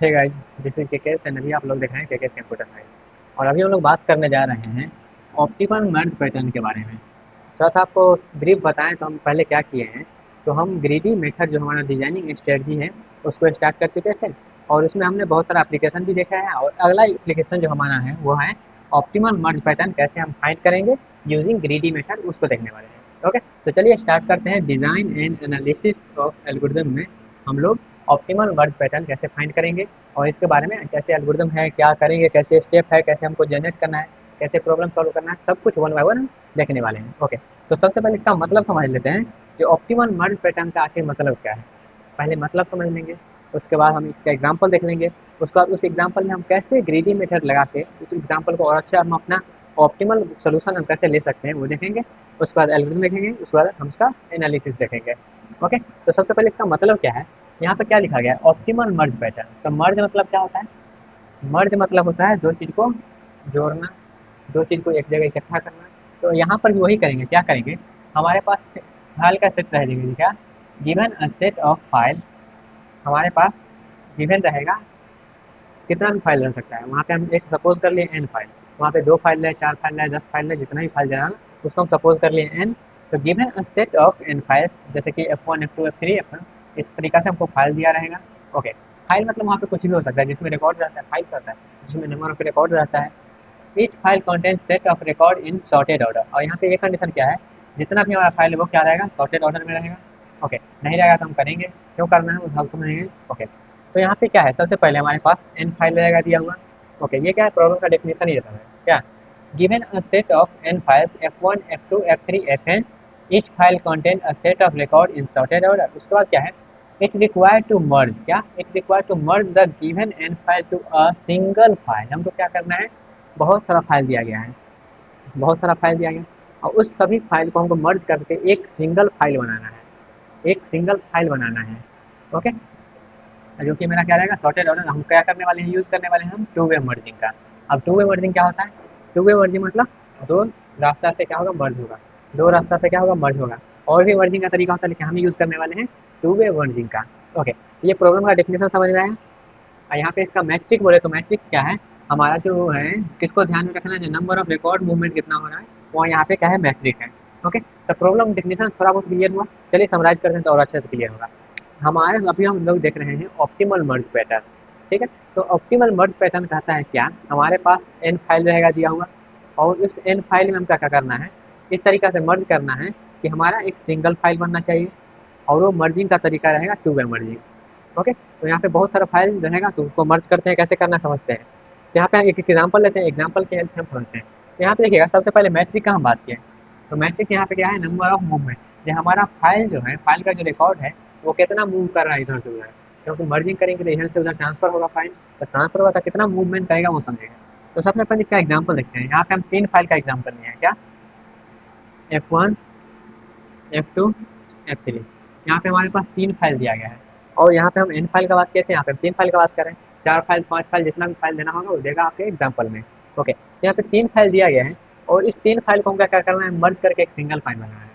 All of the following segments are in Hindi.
Hey guys, this is KKS and अभी आप लोग देख रहे हैं केकेएस कंप्यूटर साइंस। और अभी हम लोग बात करने जा रहे हैं ऑप्टिमल मर्ज पैटर्न के बारे में। थोड़ा सा आपको ब्रीफ बताएं तो हम पहले क्या किए हैं। तो हम ग्रीडी मेथड जो हमारा डिजाइनिंग स्ट्रेटजी है उसको स्टार्ट कर चुके थे, और उसमें हमने बहुत सारा एप्लीकेशन भी देखा है। और अगला एप्लीकेशन जो हमारा है वो है ऑप्टिमल मर्ज पैटर्न कैसे हम फाइंड करेंगे यूजिंग ग्रीडी मेथड, उसको देखने वाले हैं। ओके, तो चलिए स्टार्ट करते हैं। Design and analysis of algorithm में हम लोग ऑप्टिमल मर्ज पैटर्न कैसे फाइंड करेंगे, और इसके बारे में कैसे एल्गोरिदम है, क्या करेंगे, कैसे स्टेप है, कैसे हमको जनरेट करना है, कैसे प्रॉब्लम सॉल्व करना है, सब कुछ वन बाय वन देखने वाले हैं। ओके, तो सबसे पहले इसका मतलब समझ लेते हैं कि ऑप्टिमल मर्ज पैटर्न का आखिर मतलब क्या है। पहले मतलब समझ लेंगे, उसके बाद हम इसका एग्जाम्पल देख लेंगे। उसके बाद उस एग्जाम्पल में हम कैसे ग्रीडी मेथड लगा के उस एग्जाम्पल को और अच्छा हम अपना ऑप्टिमल सोल्यूशन हम कैसे ले सकते हैं वो देखेंगे। उसके बाद एल्गोरिथम देखेंगे, उसके बाद हम उसका एनालिसिस देखेंगे। ओके, तो सबसे पहले इसका मतलब क्या है। यहाँ पे क्या लिखा गया है, ऑप्टिमल मर्ज पैटर्न। तो मर्ज मतलब क्या होता है, मर्ज मतलब होता है दो चीज़ को जोड़ना, दो चीज़ को एक जगह इकट्ठा करना। तो यहाँ पर भी वही करेंगे, क्या करेंगे, हमारे पास फाइल का सेट रहेगा। क्या, given a set of file, हमारे पास गिवन रहेगा, कितना भी फाइल रह सकता है। वहाँ पे हम एक सपोज कर लिए एन फाइल, वहाँ पे 2 फाइल है, 4 फाइल है, 10 फाइल है, जितना भी फाइल दे रहा है उसको हम सपोज कर लिए एन। तो given a set of n files, जैसे कि F1 F2 F3 F1, इस तरीका से हमको फाइल दिया रहेगा। ओके, फाइल मतलब वहाँ पे कुछ भी हो सकता है जिसमें रिकॉर्ड रहता है, फाइल रहता है जिसमें नंबर ऑफ रिकॉर्ड रहता है। Each file content set of record in sorted order. और यहाँ पे एक कंडीशन क्या है, जितना भी हमारा फाइल है वो क्या रहेगा, सॉर्टेड ऑर्डर में रहेगा। ओके, नहीं रहेगा तो हम करेंगे, क्यों करना है वो हम समझेंगे। ओके, तो यहाँ पे क्या है, सबसे पहले हमारे पास एन फाइल रहेगा दिया हुआ। ओके, ये क्या है, प्रॉब्लम का डेफिनेशन ही जैसा है। क्या, given a set of n files F1 F2 F3 Fn, each file content a set of record in sorted order. उसके बाद क्या है, इट रिक्वायर टू मर्ज, क्या, it require to merge the given n file to a single file. हमको क्या करना है, बहुत सारा फाइल दिया गया है, बहुत सारा फाइल दिया गया, और उस सभी फाइल को हमको मर्ज करके एक सिंगल फाइल बनाना है, एक सिंगल फाइल बनाना है। ओके, जो कि मेरा क्या रहेगा, सॉर्टेड ऑर्डर। हम क्या करने वाले हैं, यूज़ करने वाले हैं हम टू वे मर्जिंग का। अब टू वे मर्जिंग क्या होता है, टू वे मर्जिंग मतलब दो रास्ता से क्या होगा, मर्ज होगा, दो रास्ता से क्या होगा, मर्ज होगा। और भी मर्जिंग का तरीका होता है, लेकिन हम यूज़ करने वाले हैं टू वे मर्जिंग का। ओके, ये प्रॉब्लम का डेफिनेशन समझ में आया। और यहाँ पे इसका मैट्रिक बोले तो मैट्रिक क्या है, हमारा जो है, किसको ध्यान में रखना है, जो नंबर ऑफ रिकॉर्ड मूवमेंट कितना हो रहा है वो यहाँ पे क्या है, मैट्रिक है। ओके, तो प्रॉब्लम डेफिनेशन थोड़ा बहुत क्लियर हुआ। चलिए समराइज करते हैं तो और अच्छे से क्लियर होगा। हमारे अभी हम लोग देख रहे हैं ऑप्टिमल मर्ज पैटर्न। ठीक है, तो ऑप्टिमल मर्ज पैटर्न कहता है क्या, हमारे पास एन फाइल रहेगा दिया हुआ, और उस एन फाइल में हम क्या क्या करना है, इस तरीका से मर्ज करना है कि हमारा एक सिंगल फाइल बनना चाहिए। और वो मर्जिंग का तरीका रहेगा टू वे मर्जिंग। ओके, तो यहाँ पे बहुत सारा फाइल रहेगा, तो उसको मर्ज करते हैं, कैसे करना समझते हैं। तो यहाँ पे एक एग्जाम्पल लेते हैं, एग्जाम्पल के हेल्प से हम समझते हैं। तो यहाँ पे देखिएगा, सबसे पहले मैट्रिक का हम बात किए। तो मैट्रिक यहाँ पे क्या है, नंबर ऑफ मूवमेंट, जो हमारा फाइल जो है, फाइल का जो रिकॉर्ड है वो कितना मूव कर रहा है इधर से उधर, क्योंकि मर्जिंग करेंगे तो इधर से उधर ट्रांसफर होगा फाइल, तो ट्रांसफर होगा तो कितना मूवमेंट करेगा वो समझेगा। तो सबसे पहले इसका एग्जाम्पल देखते हैं। यहाँ पे हम 3 फाइल का एग्जाम्पल लिए हैं। क्या, F1 F2 F3, यहाँ पे हमारे पास 3 फाइल दिया गया है। और यहाँ पे हम एन फाइल का बात किए थे, यहाँ पे हम 3 फाइल का बात करें। 4 फाइल 5 फाइल जितना भी फाइल देना होगा वो देगा आपके एग्जाम्पल में। ओके, तो यहाँ पे 3 फाइल दिया गया है, और इस 3 फाइल को हम क्या क्या करना है, मर्ज करके एक सिंगल फाइल बनाना है।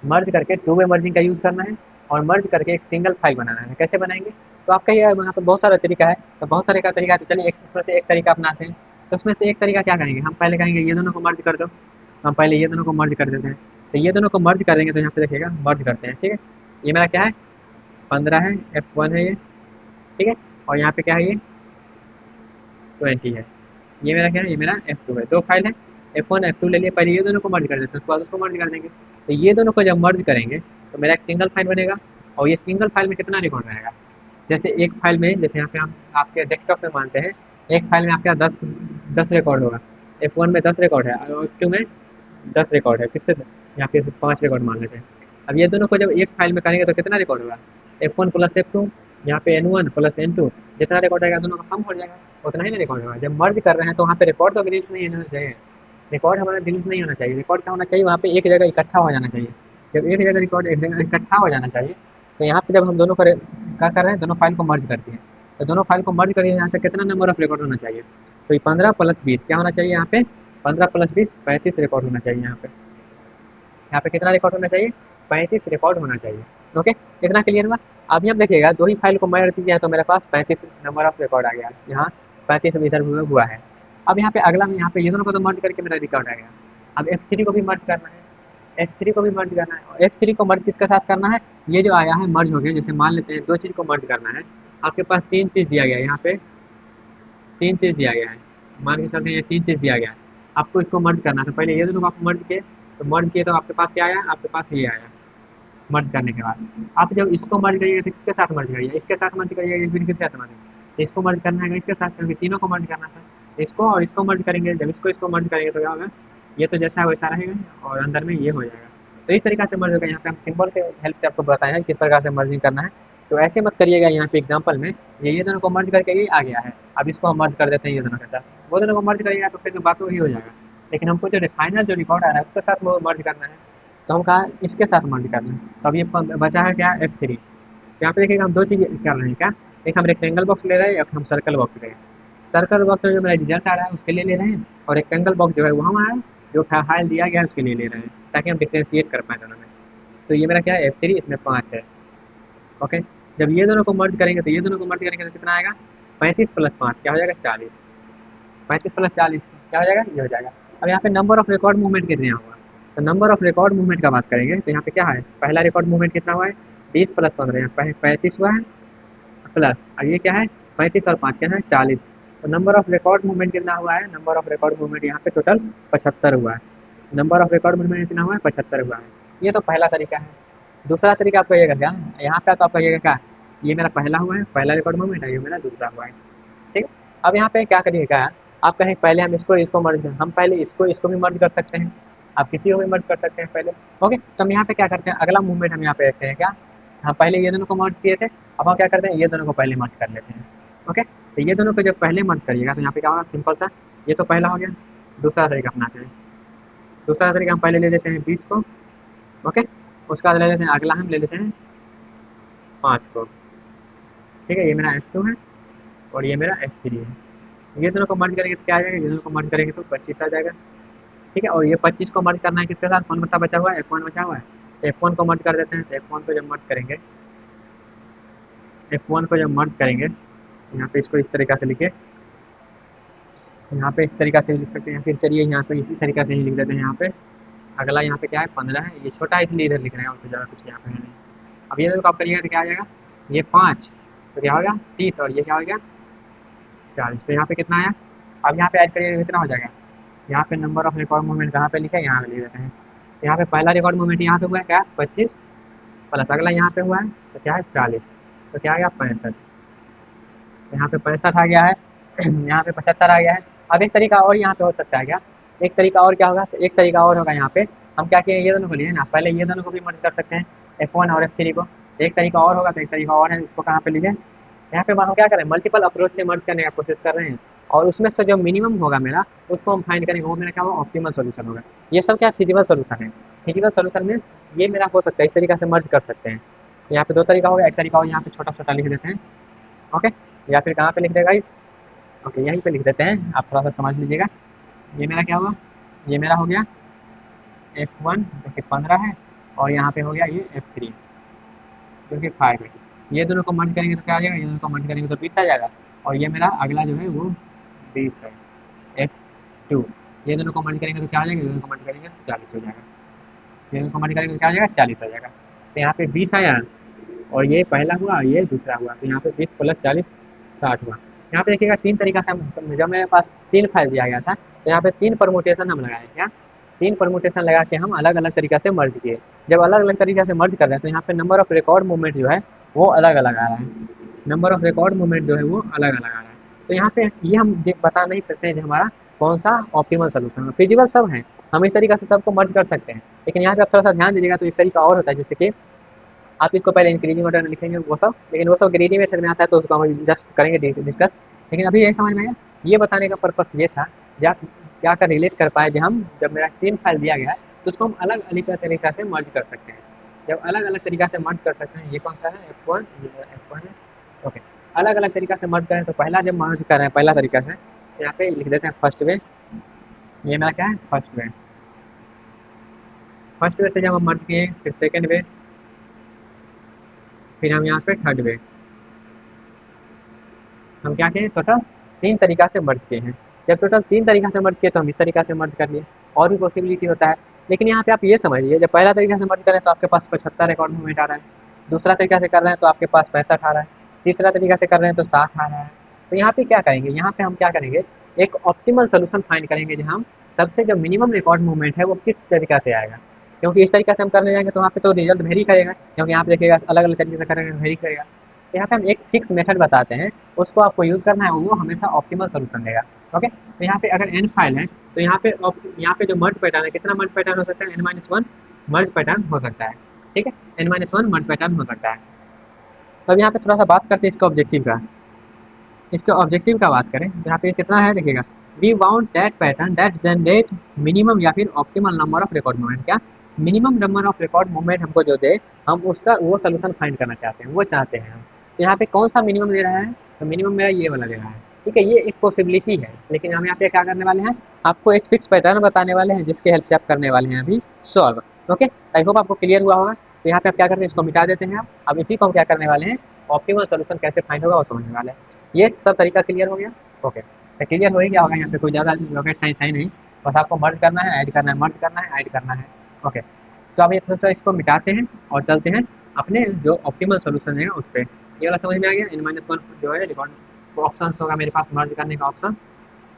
मर्ज करके टू वे मर्जिंग का यूज़ करना है, और मर्ज करके एक सिंगल फाइल बनाना है। कैसे बनाएंगे, तो आपका ये यहाँ पर बहुत सारा तरीका है, तो बहुत सारे का तरीका है, तो चलिए एक उसमें से एक तरीका अपनाते हैं। तो उसमें से एक तरीका क्या करेंगे, हम पहले कहेंगे ये दोनों को मर्ज कर दो। तो हम पहले ये दोनों को मर्ज कर देते हैं। तो ये दोनों को मर्ज करेंगे तो यहाँ पे देखिएगा मर्ज करते हैं। ठीक है, ये मेरा क्या है, 15 है, F1 है ये। ठीक है, और यहाँ पे क्या है, ये 20 है। ये मेरा क्या है, ये मेरा F2 है। दो फाइल है, F1 F2 ले लिए, पहले ये दोनों को मर्ज कर देते हैं, उसके बाद उसको मर्ज कर देंगे। तो ये दोनों को जब मर्ज करेंगे तो मेरा एक सिंगल फाइल बनेगा। और ये सिंगल फाइल में कितना रिकॉर्ड रहेगा, जैसे एक फाइल में, जैसे यहाँ पे हम आपके डेस्कटॉप में मानते हैं, एक फाइल में आपका 10 रिकॉर्ड होगा। F1 में 10 रिकॉर्ड है, और F2 में 10 रिकॉर्ड है, फिर से यहाँ पे 5 रिकॉर्ड मान लेते हैं। अब ये दोनों को जब एक फाइल में करेंगे तो कितना रिकॉर्ड होगा, F1 प्लस F2, यहाँ पे N1 प्लस N2, जितना रिकॉर्ड आएगा दोनों का कम हो जाएगा, उतना ही ना रिकॉर्ड होगा। जब मर्ज कर रहे हैं तो वहाँ पे रिकॉर्ड तो डिलीट नहीं होना चाहिए, रिकॉर्ड हमारा डिलीट नहीं होना चाहिए। रिकॉर्ड क्या होना चाहिए, वहाँ पे एक जगह इकट्ठा हो जाना चाहिए। जब एक जगह रिकॉर्ड एक जगह इकट्ठा हो जाना चाहिए, तो यहाँ पे जब हम दोनों क्या कर रहे हैं, दोनों फाइल को मर्ज करते हैं। तो दोनों फाइल को मर्ज करिए, यहाँ पे कितना नंबर ऑफ रिकॉर्ड होना चाहिए, तो ये 15 प्लस 20 क्या होना चाहिए, यहाँ पे 15 प्लस 20 35 रिकॉर्ड होना चाहिए। यहाँ पे कितना रिकॉर्ड होना चाहिए, 35 रिकॉर्ड होना चाहिए। ओके, इतना क्लियर हुआ। अभी हम देखिएगा दो ही फाइल को मर्ज किया तो मेरे पास 35 नंबर ऑफ रिकॉर्ड आ गया, यहाँ 35 इधर हुआ है। अब यहाँ पे अगला में यहाँ पे ये दोनों को तो मर्ज करके मेरा रिकॉर्ड आ गया। अब F3 को भी मर्ज करना है, F3 को भी मर्ज करना है, और F3 को मर्ज किसके साथ करना है, ये जो आया है मर्ज हो गया, जैसे मान लेते हैं दो चीज़ को मर्ज करना है, आपके पास तीन चीज़ दिया गया है, यहाँ पे तीन चीज़ दिया गया है, मान के चलते हैं ये तीन चीज़ दिया गया है, आपको इसको मर्ज करना है। तो पहले ये दोनों को आप मर्ज किए, तो मर्ज किए तो आपके पास क्या आया, आपके पास ये आया मर्ज करने के बाद। आप जब इसको मर्ज करिएगा तो किसके साथ मर्ज करिएगा, इसके साथ मर्ज करिएगा या फिर किसके साथ मर्ज करिएगा, इसको मर्ज करना है इसके साथ, क्योंकि तीनों को मर्ज करना था। इसको और इसको मर्ज करेंगे, जब इसको मर्ज करेंगे तो क्या होगा, ये तो जैसा है वैसा रहेगा और अंदर में ये हो जाएगा। तो इस तरीके से मर्ज होगा। यहाँ पे हम सिंबल के हेल्प से आपको बताया है किस प्रकार से मर्जिंग करना है। तो ऐसे मत करिएगा, यहाँ पे एग्जाम्पल में ये दोनों को मर्ज करके ये आ गया है, अब इसको हम मर्ज कर देते हैं ये दोनों के साथ, वो दोनों को मर्ज करिएगा तो फिर तो बात वही हो जाएगा। लेकिन हमको जो फाइनल जो रिकॉर्ड आ रहा है उसके साथ वो मर्ज करना है, तो हम कहा इसके साथ मर्ज करना है। तो अब ये बचा है क्या, F3। यहाँ पे देखिएगा हम दो चीज़ कर रहे हैं क्या, एक हम रेक्टेंगल बॉक्स ले रहे हैं, एक हम सर्कल बॉक्स ले रहे हैं। सर्कल बॉक्स में जो मेरा रिजल्ट आ रहा है उसके लिए ले रहे हैं, और रेक्टेंगल बॉक्स जो है वो हमारा जो फाइल दिया गया है उसके लिए ले रहे हैं, ताकि हम डिफ्रेंशिएट कर पाए दोनों में। तो ये मेरा क्या है, F3, इसमें 5 है। ओके, जब ये दोनों को मर्ज करेंगे तो ये दोनों को मर्ज करेंगे तो कितना आएगा, 35 + 5 क्या हो जाएगा, 40। 35 + 40 क्या हो जाएगा, ये हो जाएगा। अब यहाँ पे नंबर ऑफ रिकॉर्ड मूवमेंट कितने हुआ, तो नंबर ऑफ रिकॉर्ड मूवमेंट का बात करेंगे तो यहाँ पे क्या है, पहला रिकॉर्ड मूवमेंट कितना हुआ है, 20 + 15, यहाँ 35 हुआ है, प्लस और ये क्या है, 35 और 5 क्या है, 40। तो नंबर ऑफ रिकॉर्ड मूवमेंट कितना हुआ है, नंबर ऑफ रिकॉर्ड मूवमेंट यहाँ पे टोटल 75 हुआ है। नंबर ऑफ रिकॉर्ड मूवमेंट कितना हुआ है, 75 हुआ है। ये तो पहला तरीका है। दूसरा तरीका आपका ये क्या, यहाँ पे तो आपका ये क्या, ये मेरा पहला हुआ है, पहला रिकॉर्ड मूवमेंट है, ये मेरा दूसरा हुआ है। ठीक है, अब यहाँ पे क्या करिएगा, आप कहें पहले हम इसको इसको मर्ज करें, हम पहले इसको इसको भी मर्ज कर सकते हैं, आप किसी को भी मर्ज कर सकते हैं पहले। ओके, तो हम यहाँ पे क्या करते हैं, अगला मूवमेंट हम यहाँ पे रखते हैं क्या, हम पहले ये दोनों को मर्ज किए थे, अब हम क्या करते हैं, ये दोनों को पहले मर्ज कर लेते हैं। ओके, तो ये दोनों को जब पहले मर्ज करिएगा तो यहाँ पे क्या होगा, सिंपल सा, ये तो पहला हो गया। दूसरा तरीका अपनाते हैं, दूसरा तरीका हम पहले ले लेते हैं 20 को। ओके, उसका बाद ले लेते हैं अगला, हम ले लेते हैं 5 को। ठीक है, ये मेरा F2 है और ये मेरा F3 है। ये दोनों को मर्ज करेंगे तो क्या आ जाएगा, ये दोनों को मर्ज करेंगे तो 25 आ जाएगा। ठीक है, और ये 25 को मर्ज करना है किसके साथ, कौन सा बचा हुआ है, F1 बचा हुआ है, F1 को मर्ज कर देते हैं। तो F1 को जब मर्ज करेंगे, F1 को जब मर्ज करेंगे, यहाँ पे इसको इस तरीका से लिखे, यहाँ पे इस तरीका से लिख सकते हैं, फिर चलिए यहाँ पे इसी तरीका से ही लिख देते हैं। यहाँ पे अगला यहाँ पे क्या है, 15 है, ये छोटा है इसलिए इधर लिख रहे हैं, और तो ज़्यादा कुछ यहाँ पे है नहीं। अब ये देखो आप करिएगा तो क्या आ जाएगा, ये 5 तो क्या हो गया 30, और ये क्या हो गया 40। तो यहाँ पे कितना आया, अब यहाँ पे ऐड करिएगा कितना हो जाएगा, यहाँ पे नंबर ऑफ रिकॉर्ड मूवमेंट कहाँ पे लिखा है, यहाँ पे लिख देते हैं। यहाँ पे पहला रिकॉर्ड मूवमेंट यहाँ पे हुआ है क्या, 25 प्लस अगला यहाँ पे हुआ है तो क्या है 40, तो क्या आ गया 65। यहाँ पे 65 आ गया है, यहाँ पे 75 आ गया है। अब एक तरीका और यहाँ पे हो सकता है क्या, एक तरीका और क्या होगा, तो एक तरीका और होगा, यहाँ पे हम क्या किए, ये दोनों को लिए ना, पहले ये दोनों को भी मर्ज कर सकते हैं, F1 और F3 को। एक तरीका और होगा, तो एक तरीका और है, इसको कहाँ पे लीजिए, यहाँ पे हम क्या करें, मल्टीपल अप्रोच से मर्ज करने का कोशिश कर रहे हैं, और उसमें से जो मिनिमम होगा मेरा, उसको हम फाइंड करेंगे, वो मेरा क्या होगा, ऑप्टिमल सोल्यूशन होगा। ये सब क्या फिजिबल सोल्यूशन है, फिजिबल सोल्यूशन मीन्स ये मेरा हो सकता है, इस तरीके से मर्ज कर सकते हैं। यहाँ पे दो तरीका होगा, एक तरीका और यहाँ पे छोटा छोटा लिख देते हैं। ओके, या फिर कहाँ पे लिख देगा इस, ओके यहीं पे लिख देते हैं, आप थोड़ा सा समझ लीजिएगा। ये मेरा क्या हुआ, ये मेरा हो गया F1 जो कि 15 है, और यहाँ पे हो गया ये F3 जो कि 5 है। ये दोनों को मर्ज करेंगे तो क्या आ जाएगा, ये दोनों को मर्ज करेंगे तो 20 आ जाएगा, और ये मेरा अगला जो है वो 20 है, F2। ये दोनों को मर्ज करेंगे तो क्या आ जाएगा, ये दोनों को मर्ज करेंगे तो 40 हो जाएगा, ये दोनों को मर्ज करेंगे तो क्या आ जाएगा, 40 आ जाएगा। तो यहाँ पे 20 आया, और ये पहला हुआ और ये दूसरा हुआ, तो यहाँ पे 20 + 40 60 हुआ। यहाँ पे देखिएगा तीन तरीका से हम, जब मेरे पास तीन फाइल दिया गया था तो यहाँ पे तीन परमुटेशन हम लगाए, क्या तीन परमुटेशन लगा के हम अलग अलग तरीका से मर्ज किए। जब अलग अलग तरीका से मर्ज कर रहे हैं तो यहाँ पे नंबर ऑफ रिकॉर्ड मूवमेंट जो है वो अलग अलग आ रहा है, नंबर ऑफ रिकॉर्ड मूवमेंट जो है वो अलग अलग आ रहा है। तो यहाँ पे ये हम बता नहीं सकते हैं कि हमारा कौन सा ऑप्टिमल सोल्यूशन है, फिजिबल सब है, हम इस तरीका से सबको मर्ज कर सकते हैं। लेकिन यहाँ पे आप थोड़ा सा ध्यान दीजिएगा, तो एक तरीका और होता है, जैसे कि आप इसको पहले इंक्रीजिंग ऑर्डर में लिखेंगे वो सब, लेकिन वो सब ग्रेडी मेथड में आता है तो उसको हम जस्ट करेंगे डिस्कस। लेकिन अभी यही समझ में आया, ये बताने का पर्पस ये था, या क्या कर रिलेट कर पाए, जब हम जब मेरा तीन फाइल दिया गया है तो उसको हम अलग अलग तरीका से मर्ज कर सकते हैं। जब अलग अलग तरीका से मर्ज कर सकते हैं, ये कौन सा है F1, ये F1 है। ओके, अलग अलग तरीका से मर्ज करें तो पहला जब मर्ज कर रहे हैं पहला तरीका से, तो यहाँ पे लिख देते हैं फर्स्ट वे। ये मेरा क्या है, फर्स्ट वे। फर्स्ट वे से जब हम मर्ज किए, फिर सेकेंड वे, फिर हम यहाँ पे थर्ड वे हम क्या किए, टोटल 3 तरीका से मर्ज किए हैं। जब टोटल 3 तरीका से मर्ज किए तो हम इस तरीका से मर्ज कर लिए। और भी पॉसिबिलिटी होता है, लेकिन यहाँ पे आप ये समझिए, जब पहला तरीका से मर्ज करें तो आपके पास 75 रिकॉर्ड मूवमेंट आ रहा है, दूसरा तरीका से कर रहे हैं तो आपके पास 65 आ रहा है, तीसरा तरीका से कर रहे हैं तो 60 आ रहा है। तो यहाँ पे क्या करेंगे, यहाँ पे हम क्या करेंगे, एक ऑप्टिमल सोल्यूशन फाइंड करेंगे जहाँ हम सबसे जो मिनिमम रिकॉर्ड मूवमेंट है वो किस तरीका से आएगा। क्योंकि इस तरीका से हम करने जाएंगे तो वहाँ पे तो रिजल्ट वेरी करेगा, क्योंकि यहाँ पे देखिएगा अलग अलग तरीके से करेंगे वेरी करेगा। तो यहाँ पे हम एक फिक्स मेथड बताते हैं, उसको आपको यूज़ करना है, वो हमेशा ऑप्टिमल सोल्यूशन देगा। ओके, तो यहाँ पे अगर एन फाइल है तो यहाँ पे जो मर्ज पैटर्न है, कितना मर्ज पैटर्न हो सकता है, n-1 मर्ज पैटर्न हो सकता है। ठीक है, n-1 मर्ज पैटर्न हो सकता है। तो अब यहाँ पे थोड़ा सा बात करते हैं इसका ऑब्जेक्टिव का। इसके ऑब्जेक्टिव का बात करें तो यहाँ पे कितना है देखिएगा, we want that pattern that generate minimum या फिर optimal number of record movement. क्या minimum number of record movement हमको जो दे, हम उसका वो सोल्यूशन फाइंड करना चाहते हैं, वो चाहते हैं हम। तो यहाँ पे कौन सा मिनिमम दे रहा है, तो मिनिमम मेरा ये वाला दे रहा है। ठीक है, ये एक पॉसिबिलिटी है, लेकिन हम यहाँ पे क्या करने वाले हैं, आपको एक फिक्स पैटर्न बताने वाले हैं जिसके हेल्प से आप करने वाले हैं अभी सॉल्व। ओके, आई होप आपको क्लियर हुआ होगा। तो यहाँ पे आप क्या करते हैं, इसको मिटा देते हैं आप। अब इसी को हम क्या करने वाले हैं, ऑप्टिमल सोल्यूशन कैसे फाइंड होगा वो समझने वाले हैं। ये सब तरीका क्लियर हो गया। ओके, तो क्लियर हो ही गया होगा, यहाँ पे कोई ज़्यादा रॉकेट साइंस है नहीं, बस आपको मर्ज करना है, ऐड करना है, मर्ज करना है, ऐड करना है। ओके, तो अब ये थोड़ा सा इसको मिटाते हैं और चलते हैं अपने जो ऑप्टिमल सोल्यूशन है उस पर। ये वाला समझ में आ गया, n-1 जो है रिकॉर्ड ऑप्शन होगा मेरे पास मर्ज करने का ऑप्शन।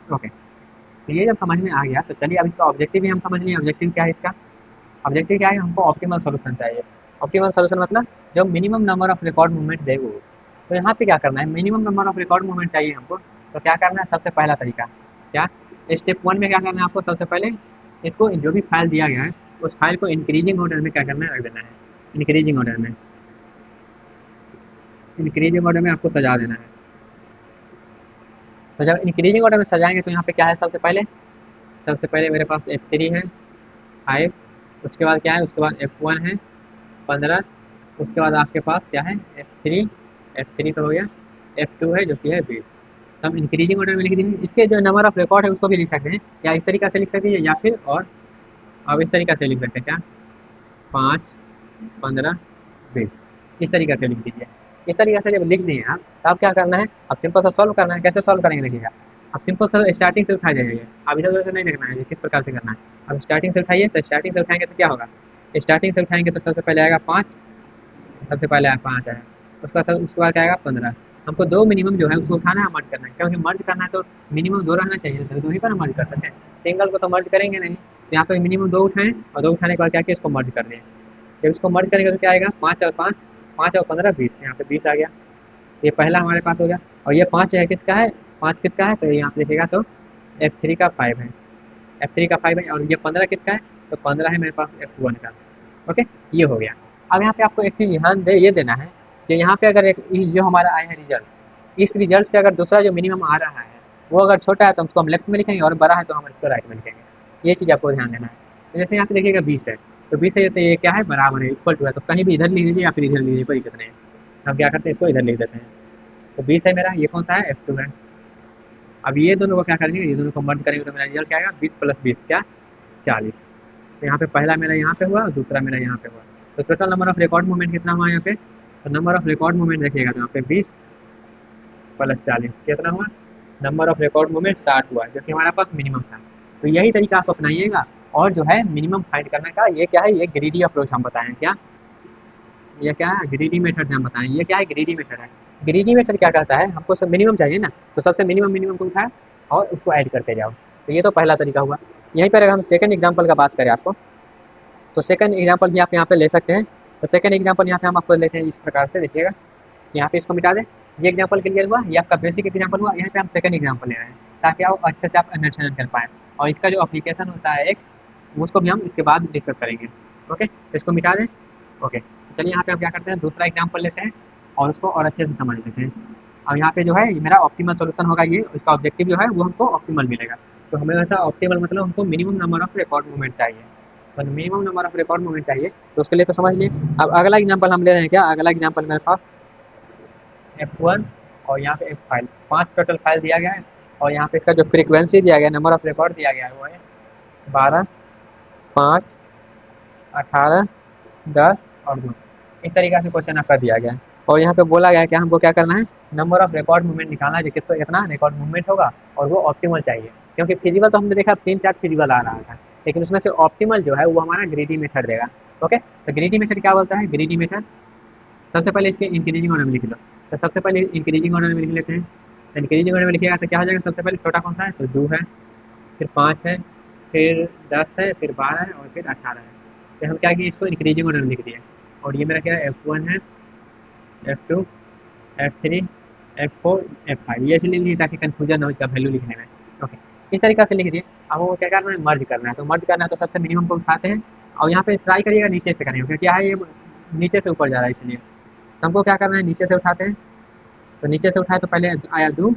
ओके, तो ये जब समझ में आ गया तो चलिए अब इसका ऑब्जेक्टिव भी हम समझ लिए। ऑब्जेक्टिव क्या है इसका, ऑब्जेक्टिव क्या है, हमको ऑप्टिमल सोल्यूशन चाहिए। ऑप्टिमल सोल्यूशन मतलब जो minimum number of record movement दे वो। तो यहाँ पे क्या करना है, minimum number of record movement चाहिए हमको। तो क्या करना है, सबसे पहला तरीका क्या, स्टेप 1 में क्या करना है आपको, सबसे पहले इसको जो भी फाइल दिया गया है उस फाइल को इंक्रीजिंग ऑर्डर में क्या करना है, रख देना है। इंक्रीजिंग ऑर्डर में, इंक्रीजिंग ऑर्डर में आपको सजा देना है। तो जब इंक्रीजिंग ऑर्डर में सजाएंगे तो यहाँ पे क्या है, सबसे पहले मेरे पास F3 है 5, उसके बाद क्या है, उसके बाद F1 है 15, उसके बाद आपके पास क्या है F3 तो हो गया, F2 है जो कि है 20। तो हम इंक्रीजिंग ऑर्डर में लिख देंगे। इसके जो नंबर ऑफ रिकॉर्ड है उसको भी लिख सकते हैं, या इस तरीका से लिख सकते हैं, या फिर और अब इस तरीका से लिख सकते हैं क्या, 5 15 20, इस तरीका से लिख दीजिए। इस तरीका से जब लिख दिए आप, तब क्या करना है, अब सिंपल सा सॉल्व करना है। कैसे सॉल्व करेंगे देखिएगा, अब सिंपल सा स्टार्टिंग से उठाया जाएगा, अब इधर उधर से नहीं देखना है, किस प्रकार से करना है। अब स्टार्टिंग से उठाइए, तो स्टार्टिंग से उठाएंगे तो क्या होगा, स्टार्टिंग से उठाएंगे तो सबसे पहले आएगा 5, सबसे पहले आया 5 आया, उसके बाद क्या आएगा 15। हमको दो मिनिमम जो है उसको उठाना है, मर्ज करना है, क्योंकि मर्ज करना है तो मिनिमम दो रहना चाहिए, तो दो ही पर मर्ज कर सकते हैं, सिंगल को तो मर्ज करेंगे नहीं। तो यहाँ पे मिनिमम दो उठाएं और दो उठाने के बाद क्या किया, इसको मर्ज कर दें। जब इसको मर्ज करेंगे तो क्या आएगा, 5 और 15 20, यहाँ पे 20 आ गया। ये पहला हमारे पास हो गया। और ये 5 है किसका है, 5 किसका है, तो यहाँ पे देखिएगा तो F3 का 5 है, F3 का 5 है। और ये 15 किसका है, तो 15 है मेरे पास F1 का। ओके, ये हो गया। अब यहाँ पे आपको एक चीज़ ध्यान दे ये देना है कि यहाँ पे अगर एक जो हमारा आया है रिजल्ट, इस रिजल्ट से अगर दूसरा जो मिनिमम आ रहा है वो अगर छोटा है तो उसको हम लेफ्ट में लिखेंगे, और बड़ा है तो हम इसको राइट में लिखेंगे। ये चीज़ आपको ध्यान देना है। तो जैसे यहाँ पे देखिएगा 20 है, तो 20 है तो ये क्या है, बराबर है, इक्वल टू है, तो कहीं भी इधर लिख लीजिए या फिर इधर लिख लीजिए, कोई दिक्कत नहीं है। हम क्या करते हैं, इसको इधर लिख देते हैं। तो 20 है मेरा, ये कौन सा है, F2 है। अब ये दोनों को क्या करेंगे, ये दोनों को मर्ज करेंगे तो मेरा रिजल्ट क्या आएगा, 20 + 20 क्या, 40। तो यहाँ पे पहला मेरा यहाँ पे हुआ और दूसरा मेरा यहाँ पे हुआ। तो total number of record movement कितना हुआ यहाँ पे, तो नंबर ऑफ रिकॉर्ड मूवमेंट देखिएगा तो यहाँ पे 20 + 40 कितना हुआ, नंबर ऑफ रिकॉर्ड मूवमेंट 60 हुआ, जो कि हमारे पास मिनिमम था। तो यही तरीका आप अपनाइएगा। और जो है मिनिमम फाइंड करने का, ये क्या है, ये ग्रीडी अप्रोच हम बताएं क्या, ये क्या है, ग्रीडी मेथड हम बताएं, ये क्या है, ग्रीडी मेथड है। ग्रीडी मेथड क्या कहता है, हमको सब मिनिमम चाहिए ना, तो सबसे मिनिमम को उठाए और उसको ऐड करते जाओ। तो ये तो पहला तरीका हुआ। यहीं पर अगर हम सेकंड एग्जांपल का बात करें आपको, तो सेकंड एग्जांपल भी आप यहाँ पे ले सकते हैं। तो सेकंड एग्जांपल यहाँ पे हम आपको लेते हैं इस प्रकार से, देखिएगा यहाँ पे इसको मिटा दें। ये एग्जांपल क्लियर हुआ, ये आपका बेसिक एग्जांपल हुआ। यहाँ पे हम सेकंड एग्जांपल ले रहे हैं ताकि आप अच्छे से आप अंडरस्टैंड कर पाएँ, और इसका जो एप्लीकेशन होता है एक, उसको भी हम इसके बाद डिस्कस करेंगे। ओके, तो इसको मिटा दें। ओके, तो चलिए यहाँ पे हम क्या करते हैं, दूसरा एग्जाम्पल लेते हैं और उसको और अच्छे से समझ लेते हैं। अब यहाँ पे जो है मेरा ऑप्टिमल सोल्यूशन होगा, ये इसका ऑब्जेक्टिव जो है वो हमको ऑप्टिमल मिलेगा। तो हमें वैसा ऑप्टिमल मतलब हमको minimum number of record movement चाहिए, तो minimum number of record movement चाहिए, तो उसके लिए तो समझ लिए। अब अगला एग्जाम्पल हम ले रहे हैं क्या, अगला एग्जाम्पल मेरे पास F1 और यहाँ पे F5, 5 टोटल फाइल दिया गया है। और यहाँ पे इसका जो फ्रीक्वेंसी दिया गया, नंबर ऑफ रिकॉर्ड दिया गया है वो है 12, 5, 18, 10 और 2। इस तरीका से क्वेश्चन आपका दिया गया है। और यहाँ पे बोला गया है कि हमको क्या करना है, नंबर ऑफ रिकॉर्ड मूवमेंट निकालना है, जो किस पर कितना रिकॉर्ड मूवमेंट होगा और वो ऑप्टिमल चाहिए। क्योंकि फिजिबल तो हमने देखा 3-4 फिजिबल आ रहा था, लेकिन उसमें से ऑप्टिमल जो है वो हमारा ग्रीडी मेथड देगा। ओके, तो ग्रीडी मेथड क्या बोलता है, ग्रीडी मेथड सबसे पहले इसके इंक्रीजिंग ऑर्डर में लिख लो। तो सबसे पहले इंक्रीजिंग ऑर्डर में लिख लेते हैं। इंक्रीजिंग ऑर्डर में लिखिएगा तो क्या हो जाएगा, सबसे पहले छोटा कौन सा है, तो 2 है, फिर 5 है, फिर 10 है, फिर 12 है और फिर 18 है। तो हम क्या किए, इसको इंक्रीजिंग ऑर्डर में लिख दिए। और ये मेरा क्या है, F1 है, F2, F3, F4, F5, ये इसलिए लिए ताकि कन्फ्यूजन ना हो इसका वैल्यू लिखने में। ओके, इस तरीक़ा से लिख दिए। अब वो क्या करना है, मर्ज करना है। तो मर्ज करना है तो सबसे मिनिमम को उठाते हैं और यहाँ पे ट्राई करिएगा नीचे से करेंगे, क्योंकि क्या है ये नीचे से ऊपर जा रहा है, इसलिए हमको क्या करना है, नीचे से उठाते हैं। तो नीचे से उठाए तो पहले आया 2,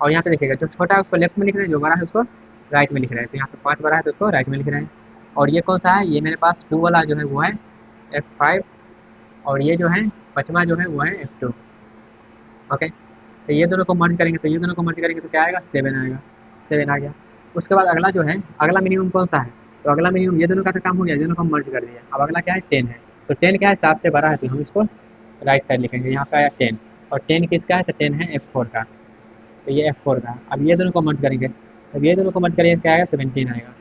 और यहाँ पे देखिएगा जो छोटा है उसको लेफ्ट में लिख रहे हैं, जो बड़ा है उसको राइट में लिख रहे हैं। तो यहाँ पे 5 बड़ा है तो उसको राइट में लिख रहे हैं। और ये कौन सा है, ये मेरे पास 2 वाला जो है वो है F5, और ये जो है 5वां जो है वो है F2। ओके, तो ये दोनों को मर्ज करेंगे, तो ये दोनों को मर्ज करेंगे तो क्या आएगा, 7 आएगा। 7 आ गया। उसके बाद अगला जो है, अगला मिनिमम कौन सा है, तो अगला मिनिमम ये दोनों का तो काम हो गया, ये दोनों को मर्ज कर दिया। अब अगला क्या है, 10 है। तो 10 क्या है, 7 से बड़ा है, तो हम इसको राइट साइड लिखेंगे। यहाँ पे आया 10, और 10 किसका है, तो 10 है F4 का। तो ये F4 का। अब ये दोनों को मर्ज करेंगे, अब ये दोनों को मर्ज करेंगे क्या आएगा, 17 आएगा।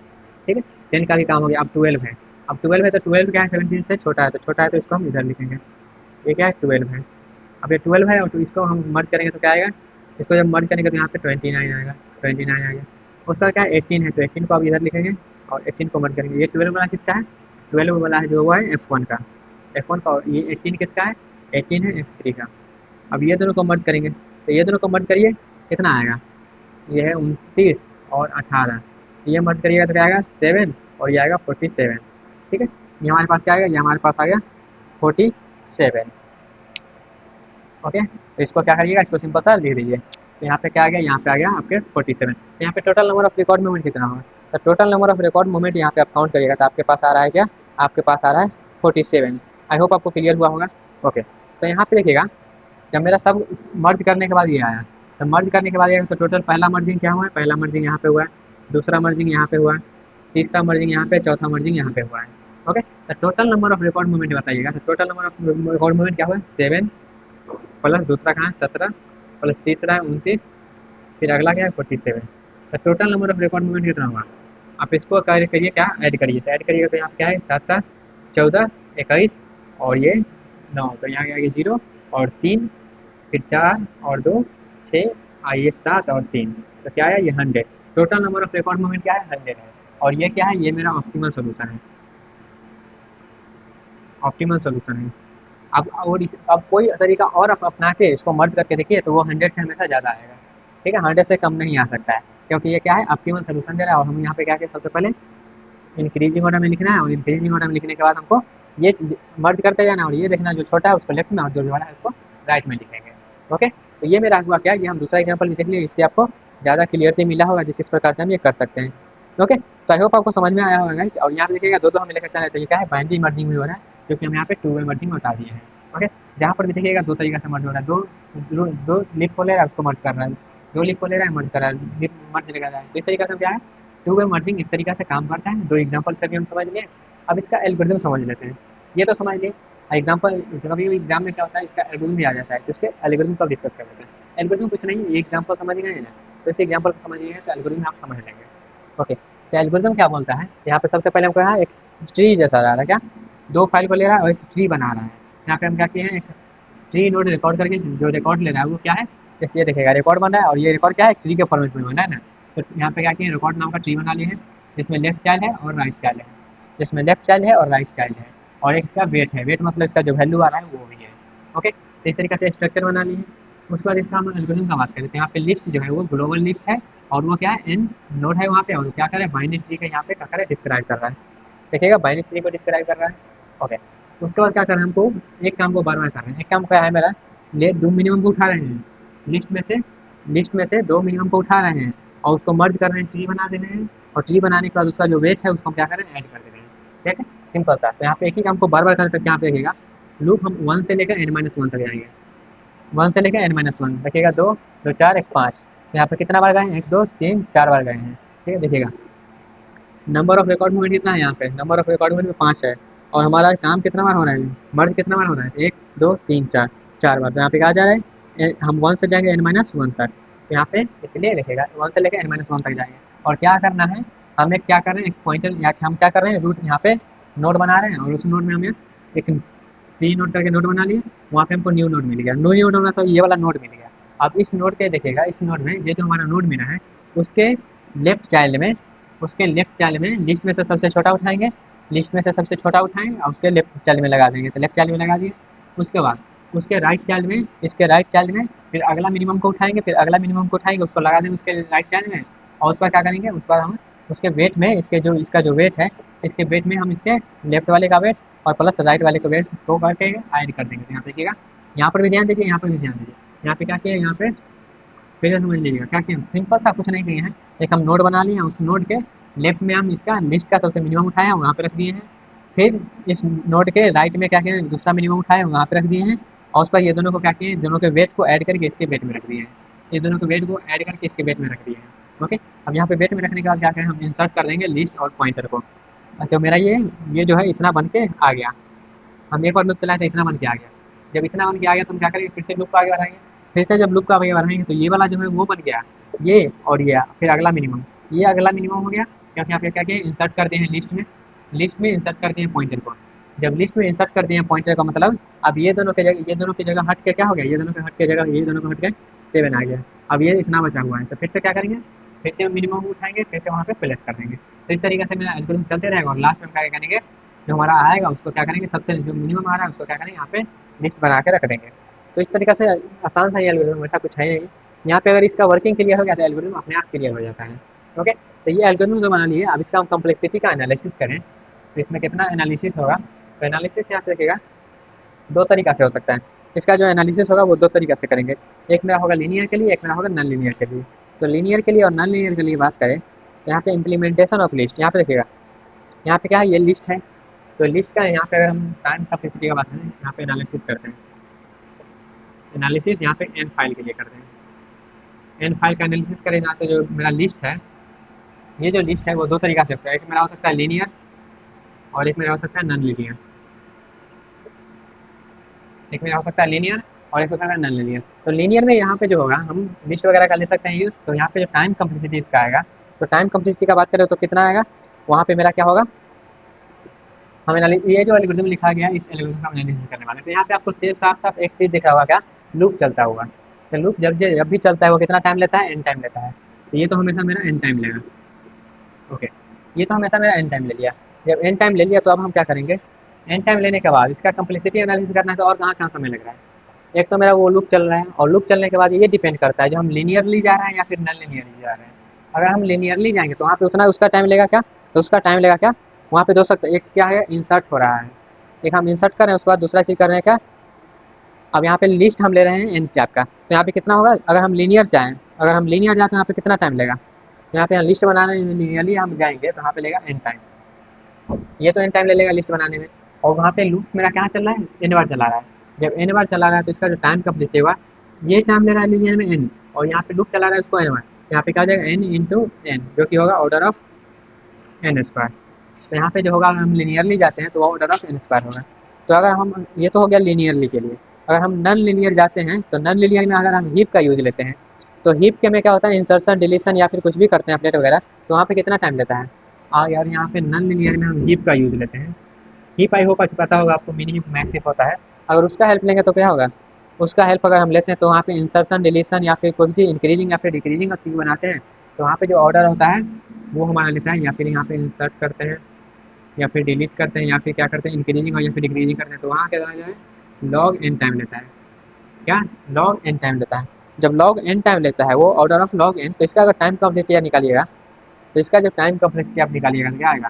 ठीक है, 10 का भी काम हो गया। अब 12 है। अब 12 है तो 12 क्या है, 17 से छोटा है, तो छोटा है तो इसको हम इधर लिखेंगे। ये क्या है, 12 है। अब ये 12 है और तो इसको हम मर्ज करेंगे तो क्या आएगा, इसको जब मर्ज करेंगे तो यहाँ पे 29 आएगा। 29 आ गया। उसका क्या है, 18 है, तो 18 को अब इधर लिखेंगे और 18 को मर्ज करेंगे। ये 12 वाला किसका है, 12 वाला है जो वो है F1 का। F1 का। और ये 18 किसका है, 18 है F3 का। अब ये दोनों को मर्ज करेंगे, तो ये दोनों को मर्ज करिए, कितना आएगा, ये है 29 और 18। ये मर्ज करिएगा तो क्या आएगा, 7, और ये आएगा 47। ठीक है, ये हमारे पास क्या आएगा, ये हमारे पास आ गया 47। ओके, तो इसको क्या करिएगा, इसको सिंपल सा लिख दीजिए। तो यहाँ पे क्या आ गया, यहाँ पे आ गया आपके 47। तो यहाँ पे total number of record movement कितना होगा, तो total number of record movement यहाँ पे आप काउंट करिएगा तो आपके पास आ रहा है क्या, आपके पास आ रहा है 47। आई होप आपको क्लियर हुआ होगा। ओके, तो यहाँ पे देखिएगा, जब मेरा सब मर्ज करने के बाद ये आया, तो मर्ज करने के बाद ये तो टोटल पहला मर्जिंग क्या हुआ है, पहला मर्जिंग यहाँ पे हुआ है, दूसरा मर्जिंग यहाँ पे हुआ है, तीसरा मर्जिंग यहाँ पे, चौथा मर्जिंग यहाँ पे हुआ है। ओके, तो total number of record movement बताइएगा। तो total number of record movement क्या हुआ है, 7 प्लस दूसरा कहाँ है 17 प्लस तीसरा है 29, फिर अगला क्या है 47। तो total number of record movement कितना हुआ, आप इसको करिए क्या, ऐड करिए। तो ऐड करिएगा तो यहाँ क्या है, 7 7 14 21 और ये 9, तो यहाँ आ गया 0 और 3, फिर 4 और 2 6, आइए 7 और 3, तो क्या है ये 100। Total number of record movement क्या है, 100 है। और ये क्या है, ये मेरा ऑप्टिमल सोल्यूशन है, ऑप्टिमल सोल्यूशन है। अब कोई तरीका और आप अपना के इसको मर्ज करके देखिए, तो वो 100 से हमेशा ज़्यादा आएगा। ठीक है, 100 से कम नहीं आ सकता है, क्योंकि ये क्या है, ऑप्टिमल सोल्यूशन दे रहा है। और हम यहाँ पे क्या किया, सबसे पहले इंक्रीजिंग ऑर्डर में लिखना है, और इंक्रीजिंग ऑर्डर में लिखने के बाद हमको ये मर्ज करते जाना, और ये देखना जो छोटा है उसको लेफ्ट में और जो बड़ा है उसको राइट में लिखेंगे। ओके, तो ये मेरा हुआ क्या, ये हम दूसरा एग्जाम्पल भी देख लिए, इससे आपको ज़्यादा क्लियरली मिला होगा जो किस प्रकार से हम ये कर सकते हैं। ओके, तो आई होप आपको समझ में आया होगा गाइस। और यहाँ पे देखिएगा दो हमें लेकर चले, तो ये क्या है, बाइनरी मर्जिंग में हो रहा है, क्योंकि हम यहाँ पे 2 वे मर्जिंग बता दिए हैं। ओके, जहाँ पर भी देखिएगा 2 तरीका से मर्ज हो रहा है, दो लिप को ले रहा है उसको मर्ज कर रहा है, 2 लिप को ले रहा है मर्ज कर रहा है, लिप मर्ज लगा रहा है। तो इस तरीका से क्या है, 2 वे मर्जिंग इस तरीका से काम करता है। 2 एग्जाम्पल से भी हम समझ लिए। अब इसका एल्गोरिथम समझ लेते हैं। ये तो समझ लिए एग्जाम्पल, कभी एग्जाम में क्या होता है, इसका एल्गोरिथम भी आ जाता है, तो इसके एल्गोरिथम का डिस्कस कर लेते हैं। एल्गोरिथम कुछ नहीं है, ये एग्जाम्पल समझ गए हैं ना, तो इस एग्जाम्पल को समझ गए तो एल्गोरिथम आप समझ लेंगे। ओके, तो एल्गोरिथम क्या बोलता है, यहाँ पे सबसे पहले हमको यहाँ एक ट्री जैसा आ रहा है, क्या 2 फाइल को ले रहा है और एक ट्री बना रहा है। यहाँ पे हम क्या किए हैं, एक ट्री नोड रिकॉर्ड करके जो रिकॉर्ड ले रहा है वो क्या है, जैसे ये देखिएगा रिकॉर्ड बन रहा है, और ये रिकॉर्ड क्या है, ट्री के फॉर्मेट में बना है ना। तो यहाँ पे क्या किए, रिकॉर्ड नाम का ट्री बना लिए हैं, जिसमें लेफ्ट चाइल्ड है और राइट चाइल्ड है, जिसमें लेफ्ट चाइल्ड है और राइट चाइल्ड है, और एक इसका वेट है, वेट मतलब इसका जो वैल्यू आ रहा है वो भी है। ओके, तो इस तरीके से स्ट्रक्चर बना लिए। उसके बाद इसका हम एल्गोरिथम का बात करें, तो यहाँ पे लिस्ट जो है वो ग्लोबल लिस्ट है, और वो क्या है, एन नोड है वहाँ पे, और क्या करे, बाइनरी ट्री का यहाँ पे क्या करे, डिस्क्राइब कर रहा है। देखिएगा बाइनरी ट्री को डिस्क्राइब कर रहा है। ओके, उसके बाद क्या कर रहे हैं, हमको एक काम को बार बार कर रहे हैं। एक काम क्या है मेरा, ले 2 मिनिमम को उठा रहे हैं लिस्ट में से 2 मिनिमम को उठा रहे हैं, और उसको मर्ज कर रहे हैं, ट्री बना दे रहे हैं, और ट्री बनाने के बाद उसका जो वेट है उसको हम क्या कर रहे हैं, ऐड कर दे रहे हैं। ठीक है, सिंपल सा। तो यहाँ पे एक ही काम को बार बार करने तक यहाँ पे देखिएगा, लूप हम 1 से लेकर n-1 तक जाएंगे। 1 से लेकर n-1 देखिएगा, 2 2 4 1 5। यहाँ पे कितना बार गए हैं, 1 2 3 4 बार गए हैं। ठीक है, देखिएगा नंबर ऑफ रिकॉर्ड मूवमेंट कितना है, यहाँ पे नंबर ऑफ रिकॉर्ड मूवमेंट में 5 है, और हमारा काम कितना बार हो रहा है, मर्ज कितना बार हो रहा है, 1 2 3 4। 4 बार। तो यहाँ पे क्या आ जा रहा है, हम 1 से जाएंगे n-1 तक, तो यहाँ पे इसलिए लिखेगा 1 से लेकर n-1 तक जाएंगे। और क्या करना है, हमें क्या कर रहे हैं, एक पॉइंटर या हम क्या कर रहे हैं, रूट यहाँ पे नोड बना रहे हैं, और उस नोड में हमें एक 3 नोड करके नोड बना लिए, वहाँ पे हमको न्यू नोड मिल गया, न्यू नोड होगा तो ये वाला नोड मिल गया। अब इस नोड के देखिएगा, इस नोड में ये जो हमारा नोड मिला है, उसके लेफ्ट चाइल्ड में, लिस्ट में से सबसे छोटा उठाएंगे, लिस्ट में से सबसे छोटा उठाएंगे और उसके लेफ्ट चाइल्ड में लगा देंगे, तो लेफ्ट चाइल्ड में लगा दिए। उसके बाद उसके राइट चाइल्ड में, इसके राइट चाइल्ड में फिर अगला मिनिमम को उठाएंगे, फिर अगला मिनिमम को उठाएंगे, उसको लगा देंगे उसके राइट चाइल्ड में। और उस पर क्या करेंगे, उस पर हम उसके वेट में, इसका जो वेट है, इसके वेट में हम इसके लेफ्ट वाले का वेट और प्लस राइट वाले को वेट को करके ऐड कर देंगे। तो यहाँ पे देखिएगा, यहाँ पर भी ध्यान दीजिए, यहाँ पर भी ध्यान दीजिए, यहाँ पे क्या किया, यहाँ पे फिर से समझ लीजिएगा क्या किया, सिंपल सा कुछ नहीं किए हैं। एक हम नोड बना लिए हैं, उस नोड के लेफ्ट में हम इसका लिस्ट का सबसे मिनिमम उठाए हैं, वहाँ पे रख दिए हैं। फिर इस नोड के राइट में क्या किया, दूसरा मिनिमम उठाए वहाँ पे रख दिए हैं, और उस पर ये दोनों को क्या किए, दोनों के वेट को ऐड करके इसके वेट में रख दिए हैं, ये दोनों के वेट को ऐड करके इसके वेट में रख दिए हैं। ओके, अब यहाँ पे वेट में रखने के बाद क्या करें, हम इंसर्ट कर देंगे लिस्ट और पॉइंटर को। तो मेरा ये जो है इतना बन के आ गया, हम एक बार लूप चलाए तो इतना बन के आ गया। जब इतना बन के आ गया तो हम क्या करेंगे, फिर से लूप को आगे बढ़ाएंगे, फिर से जब लूप को आगे बढ़ाएंगे तो ये वाला जो है वो बन गया, ये और ये फिर अगला मिनिमम, ये अगला मिनिमम हो गया, क्योंकि यहाँ पे क्या किया, इंसर्ट कर दिए हैं लिस्ट में इंसर्ट कर दिए हैं पॉइंटर को। जब लिस्ट में इंसर्ट कर दिए हैं पॉइंटर का मतलब, अब ये दोनों की जगह हट के क्या हो गया, ये दोनों के हट के जगह, ये दोनों को हट के 7 आ गया। अब ये इतना बचा हुआ है, तो फिर से क्या करेंगे, फिर से मिनिमम उठाएंगे, फिर से वहाँ पे प्लेस कर देंगे। तो इस तरीके से मेरा एल्गोरिथम चलते रहेगा, और लास्ट में क्या करेंगे, जो हमारा आएगा उसको क्या करेंगे, सबसे जो मिनिमम आ रहा है उसको क्या करेंगे, यहाँ पे लिस्ट बना के रख देंगे। तो इस तरीके से आसान सा ये एल्गोरिथम, ऐसा कुछ है नहीं। यहाँ पे अगर इसका वर्किंग क्लियर हो गया तो एल्गोरिथम अपने आप क्लियर हो जाता है। ओके, तो ये एल्गोरिथम जो बना लिए, अब इसका हम कम्प्लेक्सिटी का एनालिसिस करें तो इसमें कितना एनालिसिस होगा। तो एनालिसिस यहाँ पे देखिएगा, दो तरीका से हो सकता है। इसका जो एनालिसिस होगा वो दो तरीका से करेंगे, एक मेरा होगा लीनियर के लिए, एक मेरा होगा नॉन लीनियर के लिए। तो लीनियर के लिए और नॉन लीनियर के लिए बात करें तो यहाँ पे इम्प्लीमेंटेशन ऑफ लिस्ट, यहाँ पे देखिएगा, यहाँ पे क्या है, ये लिस्ट है। तो लिस्ट का यहाँ पे अगर हम टाइम कैपेसिटी का बात करें, यहाँ पे एनालिसिस करते हैं, एनालिसिस यहाँ पे एन फाइल के लिए करते हैं। एन फाइल का एनालिसिस करें यहाँ पे जो मेरा लिस्ट है, ये जो लिस्ट है वो दो तरीका से होता है, एक मेरा हो सकता है लीनियर और एक मेरा हो सकता है नॉन लीनियर। एक मेरा हो सकता है लीनियर और एक हो सकता है नॉन लीनियर। तो लीनियर में यहाँ पे जो होगा, हम लिस्ट वगैरह का ले सकते हैं यूज़। तो यहाँ पे जो टाइम कम्प्लेक्सिटी इसका आएगा, तो टाइम कम्प्लेक्सिटी का बात करें तो कितना आएगा, वहाँ पे मेरा क्या होगा, हम ये जो एल्गोरिथम लिखा गया इस एल्गोरिथम का एनालिसिस करने वाले हैं। तो यहाँ पे आपको सिर्फ साफ साफ एक चीज़ दिखा हुआ, क्या, लूप चलता हुआ। तो लूप जब भी चलता है वो कितना टाइम लेता है, एन टाइम लेता है। तो ये तो हमेशा मेरा एन टाइम लेगा। ओके, ये तो हमेशा मेरा एन टाइम ले लिया। जब एन टाइम ले लिया तो अब हम क्या करेंगे, एन टाइम लेने के बाद इसका कम्प्लेक्सिटी एनालिसिस करना है, तो और कहाँ कहाँ समय लग रहा है। एक तो मेरा वो लूप चल रहा है, और लूप चलने के बाद ये डिपेंड करता है जो हम लीनियरली जा रहे हैं या फिर नॉन लीनियरली जा रहे हैं। अगर हम लीनियरली जाएंगे तो वहाँ पे उतना उसका टाइम लेगा क्या, तो उसका टाइम लेगा क्या, वहाँ पे दो सकते, एक क्या है, इंसर्ट हो रहा है, एक हम इंसर्ट कर रहे हैं, उसके बाद दूसरा चीज़ कर रहे हैं क्या, अब यहाँ पे लिस्ट हम ले रहे हैं एन कैप का, तो यहाँ पे कितना होगा, अगर हम लीनियर जाए तो यहाँ पे कितना टाइम लेगा। तो यहाँ पे हम लिस्ट बनाने लीनियरली हम जाएंगे तो यहाँ पे लेगा एन टाइम, ये तो एन टाइम ले लेगा लिस्ट बनाने में। और वहाँ पे लूप मेरा क्या चल रहा है, एन बार चला रहा है। जब एन बार चला रहा है तो इसका जो टाइम कम्प्लीट होगा, ये टाइम ले रहा है लीनियर में एन, और यहाँ पे लूप चला रहा है उसको एन बार, यहाँ पे क्या हो जाएगा, एन इंटू एन, जो कि होगा ऑर्डर ऑफ एन स्क्वायर। तो यहाँ पे जो होगा, अगर हम लीनियरली जाते हैं तो वो ऑर्डर ऑफ एन स्क्वायर होगा। तो अगर हम, ये तो हो गया लीनियरली के लिए। अगर हम नॉन लीनियर जाते हैं तो नॉन लीनियर में अगर हम हीप का यूज लेते हैं, तो हीप के में क्या होता है, इंसर्शन डिलीशन या फिर कुछ भी करते हैं अपडेट वगैरह, तो वहाँ पे कितना टाइम लेता है। यार यहाँ पे नॉन लीनियर में हम हीप का यूज लेते हैं। हीप आई होप पता होगा आपको, मिनी हीप मैक्स हीप होता है। अगर उसका हेल्प लेंगे तो क्या होगा, उसका हेल्प अगर हम लेते हैं तो वहाँ पे इंसर्शन डिलीशन या फिर कोई सी इंक्रीजिंग या फिर डिक्रीजिंग का चीज़ बनाते हैं, तो वहाँ पे जो ऑर्डर होता है वो हमारा लेता है, या फिर यहाँ पे इंसर्ट करते हैं या फिर डिलीट करते हैं या फिर क्या करते हैं, इंक्रीजिंग और या फिर डिक्रीजिंग करते हैं, तो वहाँ क्या जो है, लॉग एन टाइम लेता है। क्या, लॉग एन टाइम लेता है। जब लॉग एन टाइम लेता है वो ऑर्डर ऑफ लॉग एन, तो इसका अगर टाइम कम्प्लेक्सिटी निकालिएगा, तो इसका जब टाइम कम्प्लेक्सिटी आप निकालिएगा तो क्या आएगा,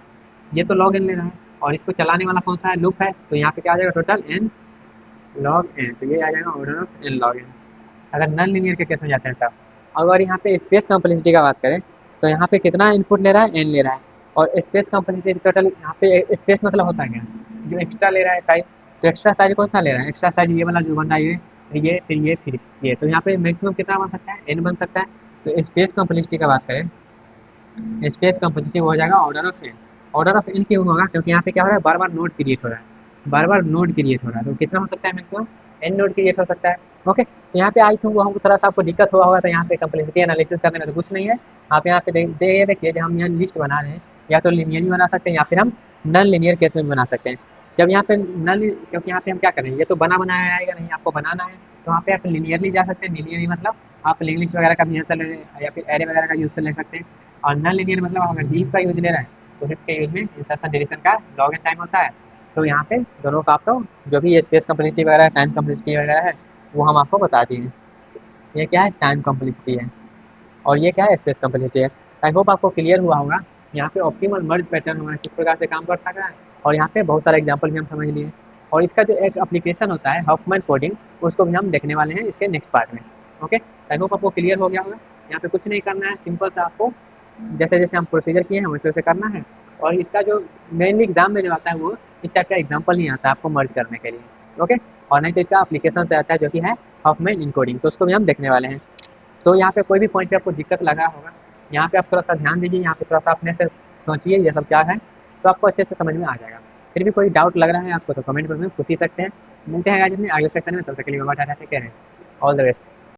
ये तो लॉग एन ले रहा है और इसको चलाने वाला कौन सा है, लूप है। तो यहाँ पे क्या आ जाएगा, टोटल एन लॉग एन, तो ये आ जाएगा order of n log n. अगर नॉन लीनियर के केस में जाते हैं तब। अगर यहाँ पे स्पेस कम्प्लेक्सिटी का बात करें तो यहाँ पे कितना इनपुट ले रहा है, एन ले रहा है, और स्पेस कम्प्लेक्सिटी टोटल, यहाँ पे स्पेस मतलब होता है क्या, जो एक्स्ट्रा ले रहा है साइज। तो एक्स्ट्रा साइज कौन सा ले रहा है, एक्स्ट्रा साइज ये वाला जो बन रहा है, ये फिर ये फिर ये फिर ये, तो यहाँ पे मैक्सिमम कितना बन सकता है, एन बन सकता है। तो स्पेस कम्प्लेक्सिटी का बात करें, स्पेस कम्प्लेक्सिटी हो जाएगा order of n. Order of n क्यों होगा, क्योंकि यहाँ पे क्या हो रहा है, बार बार नोड क्रिएट हो रहा है, बार बार नोड क्रिएट हो रहा है, तो कितना हो सकता है मैक्सिमम, एंड नोड क्रिएट हो सकता है। ओके, तो यहाँ पे आई थिंक वो हमको थोड़ा सा आपको दिक्कत हुआ होगा, तो यहाँ पे कंप्लेक्सिटी एनालिसिस करने में तो कुछ नहीं है। आप यहाँ पे देखिए जब हम यहाँ लिस्ट बना रहे हैं, या तो लिनियरली बना सकते हैं या फिर हम नॉन लिनियर केस में भी बना सकते हैं। जब यहाँ पे नॉन, क्योंकि यहाँ पे हम क्या करेंगे, ये तो बना बनाया आएगा नहीं, आपको बनाना है, तो वहाँ पे आप लिनियरली जा सकते हैं। लिनियरली मतलब आप लिंक लिस्ट वगैरह का भी आंसर ले, या फिर एरे वगैरह का यूज से ले सकते हैं। और नॉन लिनियर मतलब अगर हीप का यूज ले रहे हैं, तो हीप के यूज में इंसर्शन डिलीशन का लॉग एन टाइम होता है। तो यहाँ पे दोनों का आपको जो भी स्पेस कम्प्लेक्सिटी वगैरह है, टाइम कम्प्लेक्सिटी वगैरह है, वो हम आपको बता दिए। ये क्या है, टाइम कम्प्लेक्सिटी है, और ये क्या है, स्पेस कम्प्लेक्सिटी है। आई होप आपको क्लियर हुआ होगा यहाँ पे ऑप्टिमल मर्ज पैटर्न हमारा किस प्रकार से काम कर सकता है, और यहाँ पे बहुत सारे एग्जांपल भी हम समझ लिए। और इसका जो एक एप्लीकेशन होता है हॉफमैन कोडिंग, उसको भी हम देखने वाले हैं इसके नेक्स्ट पार्ट में। ओके, आई होप आपको क्लियर हो गया होगा। यहाँ पे कुछ नहीं करना है, सिंपल सा आपको जैसे जैसे हम प्रोसीजर किए हैं वैसे वैसे करना है। और इसका जो मेनली एग्जाम में जो आता है वो इस टाइप का एग्जाम्पल नहीं आता है आपको मर्ज करने के लिए। ओके, और नहीं तो इसका एप्लीकेशन से आता है जो कि है हॉफमैन इनकोडिंग, तो उसको भी हम देखने वाले हैं। तो यहाँ पे कोई भी पॉइंट पे आपको दिक्कत लगा होगा, यहाँ पे आप थोड़ा सा ध्यान दीजिए, यहाँ पे थोड़ा सा अपने से सोचिए ये सब क्या है, तो आपको अच्छे से समझ में आ जाएगा। फिर भी कोई डाउट लग रहा है आपको तो कमेंट में पूछ ही सकते हैं। मिलते हैं आज अपने आगे सेक्शन में, तब तक के लिए bye bye, take care, all the best.